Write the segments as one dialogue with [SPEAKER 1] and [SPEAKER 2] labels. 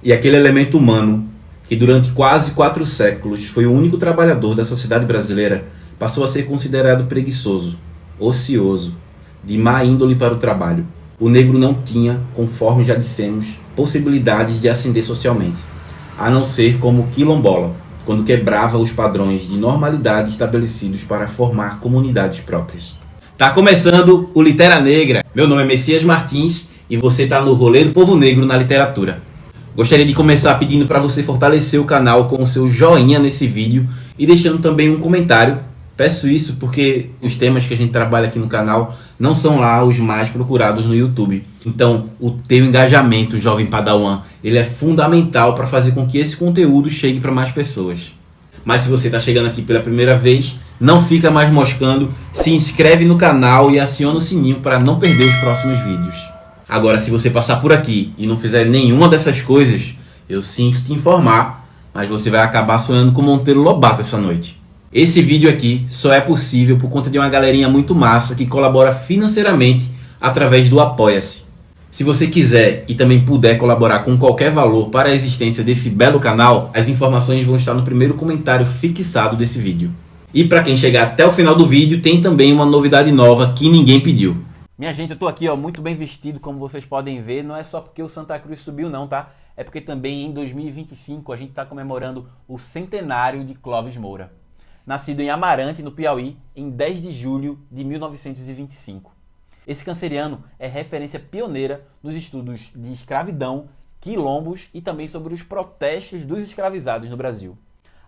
[SPEAKER 1] E aquele elemento humano, que durante quase 4 séculos foi o único trabalhador da sociedade brasileira, passou a ser considerado preguiçoso, ocioso, de má índole para o trabalho. O negro não tinha, conforme já dissemos, possibilidades de ascender socialmente, a não ser como quilombola, quando quebrava os padrões de normalidade estabelecidos para formar comunidades próprias. Tá começando o Litera Negra. Meu nome é Messias Martins e você tá no rolê do povo negro na literatura. Gostaria de começar pedindo para você fortalecer o canal com o seu joinha nesse vídeo e deixando também um comentário. Peço isso porque os temas que a gente trabalha aqui no canal não são lá os mais procurados no YouTube. Então, o teu engajamento, jovem padawan, ele é fundamental para fazer com que esse conteúdo chegue para mais pessoas. Mas se você está chegando aqui pela primeira vez, não fica mais moscando, se inscreve no canal e aciona o sininho para não perder os próximos vídeos. Agora, se você passar por aqui e não fizer nenhuma dessas coisas, eu sinto te informar, mas você vai acabar sonhando com Monteiro Lobato essa noite. Esse vídeo aqui só é possível por conta de uma galerinha muito massa que colabora financeiramente através do Apoia-se. Se você quiser e também puder colaborar com qualquer valor para a existência desse belo canal, as informações vão estar no primeiro comentário fixado desse vídeo. E para quem chegar até o final do vídeo, tem também uma novidade nova que ninguém pediu. Minha gente, eu tô aqui muito bem vestido, como vocês podem ver. Não é só porque o Santa Cruz subiu não, tá? É porque também em 2025 a gente está comemorando o centenário de Clóvis Moura. Nascido em Amarante, no Piauí, em 10 de julho de 1925. Esse canceriano é referência pioneira nos estudos de escravidão, quilombos e também sobre os protestos dos escravizados no Brasil.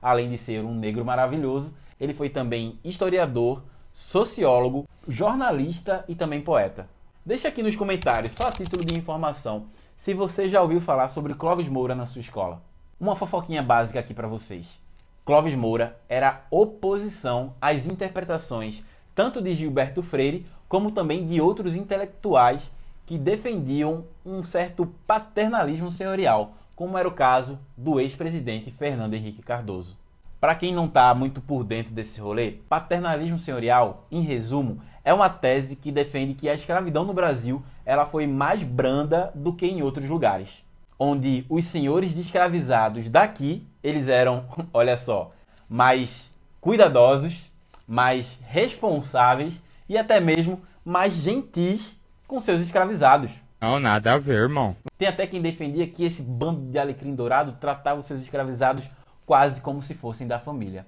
[SPEAKER 1] Além de ser um negro maravilhoso, ele foi também historiador, sociólogo, jornalista e também poeta. Deixa aqui nos comentários, só a título de informação, se você já ouviu falar sobre Clóvis Moura na sua escola. Uma fofoquinha básica aqui para vocês. Clóvis Moura era oposição às interpretações tanto de Gilberto Freire como também de outros intelectuais que defendiam um certo paternalismo senhorial, como era o caso do ex-presidente Fernando Henrique Cardoso. Para quem não está muito por dentro desse rolê, paternalismo senhorial, em resumo, é uma tese que defende que a escravidão no Brasil ela foi mais branda do que em outros lugares, onde os senhores de escravizados daqui, eles eram, olha só, mais cuidadosos, mais responsáveis e até mesmo mais gentis com seus escravizados.
[SPEAKER 2] Não, nada a ver, irmão.
[SPEAKER 1] Tem até quem defendia que esse bando de alecrim dourado tratava os seus escravizados quase como se fossem da família.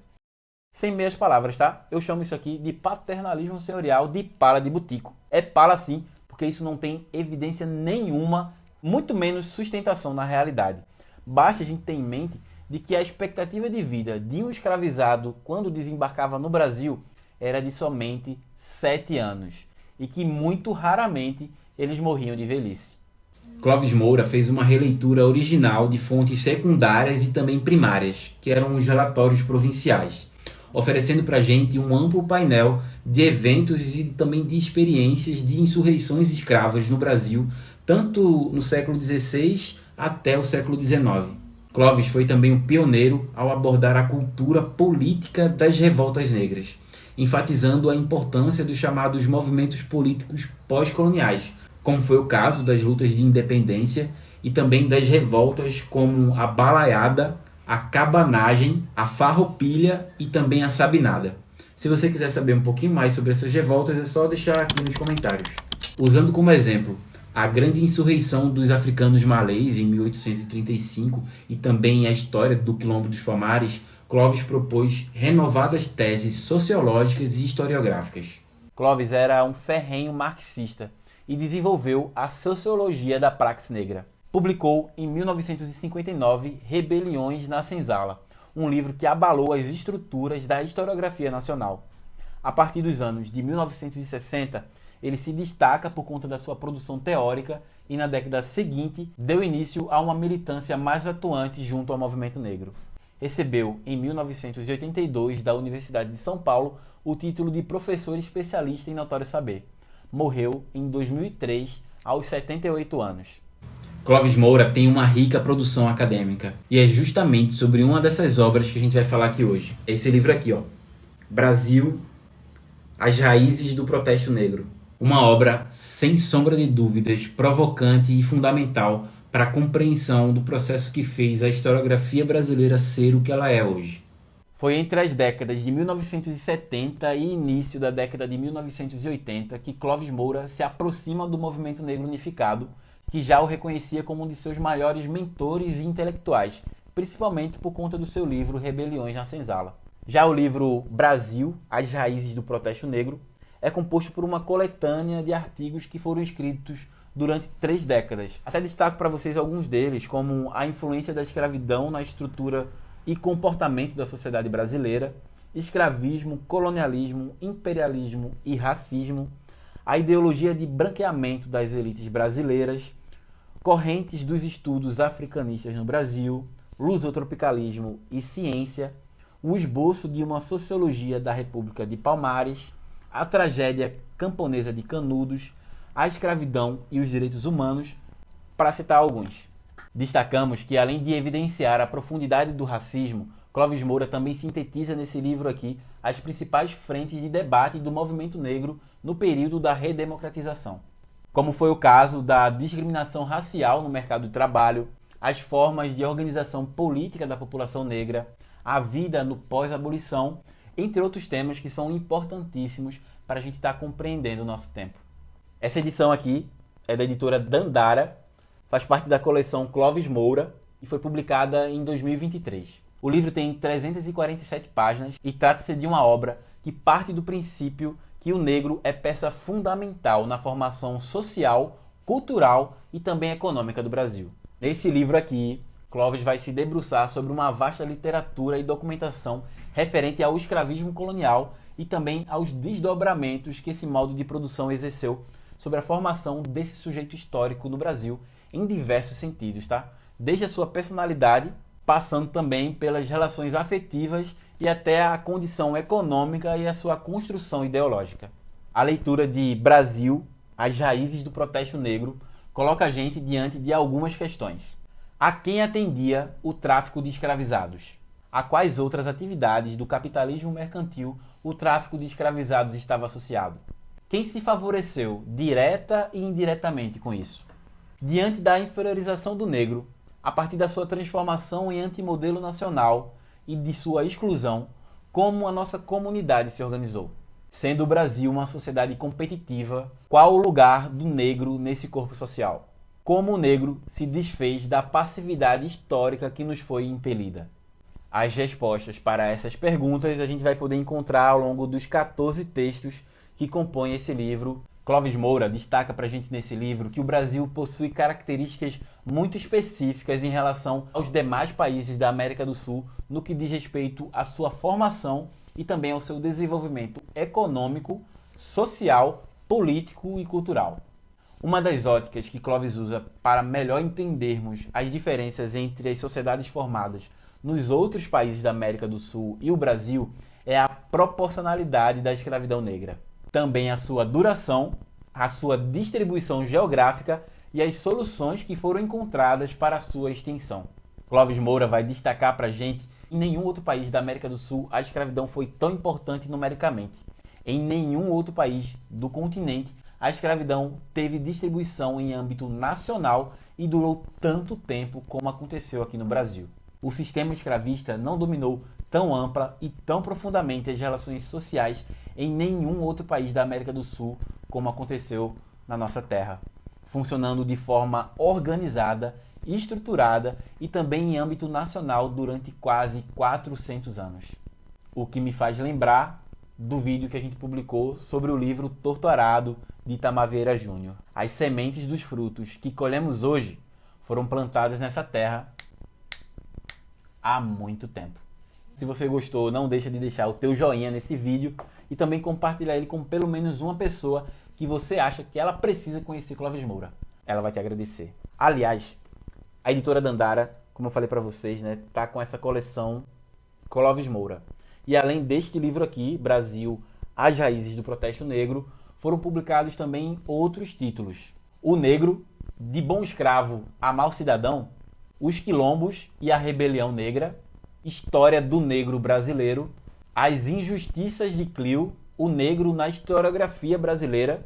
[SPEAKER 1] Sem meias palavras, tá? Eu chamo isso aqui de paternalismo senhorial de pala de butico. É pala sim, porque isso não tem evidência nenhuma, muito menos sustentação na realidade. Basta a gente ter em mente de que a expectativa de vida de um escravizado quando desembarcava no Brasil era de somente 7 anos e que muito raramente eles morriam de velhice. Clóvis Moura fez uma releitura original de fontes secundárias e também primárias, que eram os relatórios provinciais, oferecendo para a gente um amplo painel de eventos e também de experiências de insurreições escravas no Brasil, tanto no século XVI até o século XIX. Clóvis foi também um pioneiro ao abordar a cultura política das revoltas negras, enfatizando a importância dos chamados movimentos políticos pós-coloniais, como foi o caso das lutas de independência e também das revoltas como a balaiada, a cabanagem, a farroupilha e também a sabinada. Se você quiser saber um pouquinho mais sobre essas revoltas, é só deixar aqui nos comentários. Usando como exemplo a grande insurreição dos africanos malês em 1835 e também a história do Quilombo dos Palmares, Clóvis propôs renovadas teses sociológicas e historiográficas. Clóvis era um ferrenho marxista e desenvolveu a sociologia da praxe negra. Publicou em 1959 Rebeliões na Senzala, um livro que abalou as estruturas da historiografia nacional. A partir dos anos de 1960, ele se destaca por conta da sua produção teórica e na década seguinte deu início a uma militância mais atuante junto ao movimento negro. Recebeu em 1982 da Universidade de São Paulo o título de professor especialista em notório saber. Morreu em 2003 aos 78 anos. Clóvis Moura tem uma rica produção acadêmica e é justamente sobre uma dessas obras que a gente vai falar aqui hoje. Esse livro aqui, ó, Brasil, as raízes do protesto negro. Uma obra, sem sombra de dúvidas, provocante e fundamental para a compreensão do processo que fez a historiografia brasileira ser o que ela é hoje.
[SPEAKER 2] Foi entre as décadas de 1970 e início da década de 1980 que Clóvis Moura se aproxima do movimento negro unificado, que já o reconhecia como um de seus maiores mentores e intelectuais, principalmente por conta do seu livro Rebeliões na Senzala. Já o livro Brasil, As Raízes do Protesto Negro, é composto por uma coletânea de artigos que foram escritos durante 3 décadas. Até destaco para vocês alguns deles, como a influência da escravidão na estrutura e comportamento da sociedade brasileira, escravismo, colonialismo, imperialismo e racismo, a ideologia de branqueamento das elites brasileiras, correntes dos estudos africanistas no Brasil, lusotropicalismo e ciência, o esboço de uma sociologia da República de Palmares, a tragédia camponesa de Canudos, a escravidão e os direitos humanos, para citar alguns. Destacamos que, além de evidenciar a profundidade do racismo, Clóvis Moura também sintetiza nesse livro aqui as principais frentes de debate do movimento negro no período da redemocratização, como foi o caso da discriminação racial no mercado de trabalho, as formas de organização política da população negra, a vida no pós-abolição, entre outros temas que são importantíssimos para a gente estar compreendendo o nosso tempo. Essa edição aqui é da editora Dandara, faz parte da coleção Clóvis Moura e foi publicada em 2023. O livro tem 347 páginas e trata-se de uma obra que parte do princípio que o negro é peça fundamental na formação social, cultural e também econômica do Brasil. Nesse livro aqui, Clóvis vai se debruçar sobre uma vasta literatura e documentação referente ao escravismo colonial e também aos desdobramentos que esse modo de produção exerceu sobre a formação desse sujeito histórico no Brasil em diversos sentidos, tá? Desde a sua personalidade, passando também pelas relações afetivas e até a condição econômica e a sua construção ideológica. A leitura de Brasil, As Raízes do Protesto Negro, coloca a gente diante de algumas questões. A quem atendia o tráfico de escravizados? A quais outras atividades do capitalismo mercantil o tráfico de escravizados estava associado? Quem se favoreceu direta e indiretamente com isso? Diante da inferiorização do negro, a partir da sua transformação em antimodelo nacional e de sua exclusão, como a nossa comunidade se organizou? Sendo o Brasil uma sociedade competitiva, qual o lugar do negro nesse corpo social? Como o negro se desfez da passividade histórica que nos foi impelida? As respostas para essas perguntas a gente vai poder encontrar ao longo dos 14 textos que compõem esse livro. Clóvis Moura destaca para a gente nesse livro que o Brasil possui características muito específicas em relação aos demais países da América do Sul no que diz respeito à sua formação e também ao seu desenvolvimento econômico, social, político e cultural. Uma das óticas que Clóvis usa para melhor entendermos as diferenças entre as sociedades formadas nos outros países da América do Sul e o Brasil é a proporcionalidade da escravidão negra. Também a sua duração, a sua distribuição geográfica e as soluções que foram encontradas para a sua extinção. Clóvis Moura vai destacar para a gente que em nenhum outro país da América do Sul a escravidão foi tão importante numericamente. Em nenhum outro país do continente a escravidão teve distribuição em âmbito nacional e durou tanto tempo como aconteceu aqui no Brasil. O sistema escravista não dominou tão ampla e tão profundamente as relações sociais em nenhum outro país da América do Sul como aconteceu na nossa terra, funcionando de forma organizada, estruturada e também em âmbito nacional durante quase 400 anos. O que me faz lembrar do vídeo que a gente publicou sobre o livro Torto Arado, de Itamar Vieira Júnior. As sementes dos frutos que colhemos hoje foram plantadas nessa terra há muito tempo. Se você gostou, não deixa de deixar o teu joinha nesse vídeo e também compartilhar ele com pelo menos uma pessoa que você acha que ela precisa conhecer Clóvis Moura. Ela vai te agradecer. Aliás, a editora Dandara, como eu falei para vocês, né, tá com essa coleção Clóvis Moura. E além deste livro aqui, Brasil, As Raízes do Protesto Negro, foram publicados também outros títulos. O Negro, de Bom Escravo a Mau Cidadão, Os Quilombos e a Rebelião Negra, História do Negro Brasileiro, As Injustiças de Clio, O Negro na Historiografia Brasileira,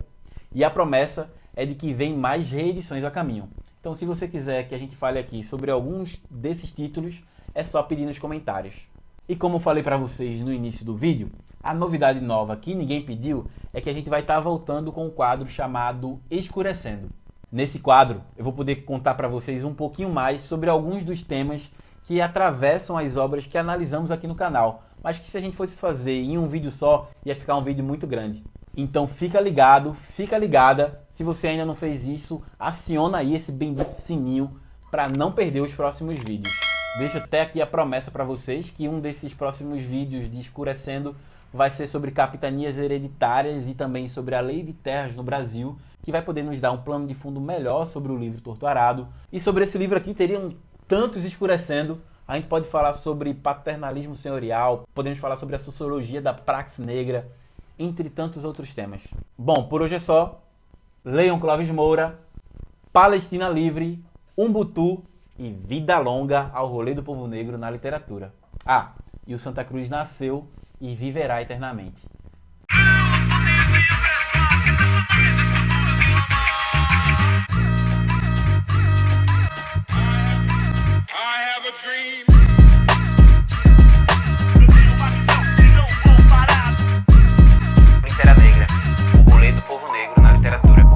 [SPEAKER 2] e a promessa é de que vem mais reedições a caminho. Então, se você quiser que a gente fale aqui sobre alguns desses títulos, é só pedir nos comentários. E como eu falei para vocês no início do vídeo, a novidade nova que ninguém pediu é que a gente vai estar voltando com um quadro chamado Escurecendo. Nesse quadro, eu vou poder contar para vocês um pouquinho mais sobre alguns dos temas que atravessam as obras que analisamos aqui no canal, mas que se a gente fosse fazer em um vídeo só, ia ficar um vídeo muito grande. Então fica ligado, fica ligada. Se você ainda não fez isso, aciona aí esse bendito sininho para não perder os próximos vídeos. Deixo até aqui a promessa para vocês que um desses próximos vídeos de Escurecendo vai ser sobre capitanias hereditárias e também sobre a lei de terras no Brasil, que vai poder nos dar um plano de fundo melhor sobre o livro Torto Arado. E sobre esse livro aqui teriam tantos Escurecendo. A gente pode falar sobre paternalismo senhorial, podemos falar sobre a sociologia da praxe negra, entre tantos outros temas. Bom, por hoje é só. Leiam Clóvis Moura, Palestina Livre, Umbutu e vida longa ao rolê do povo negro na literatura. Ah, e o Santa Cruz nasceu e viverá eternamente.
[SPEAKER 3] Litera Negra, o rolê do povo negro na literatura.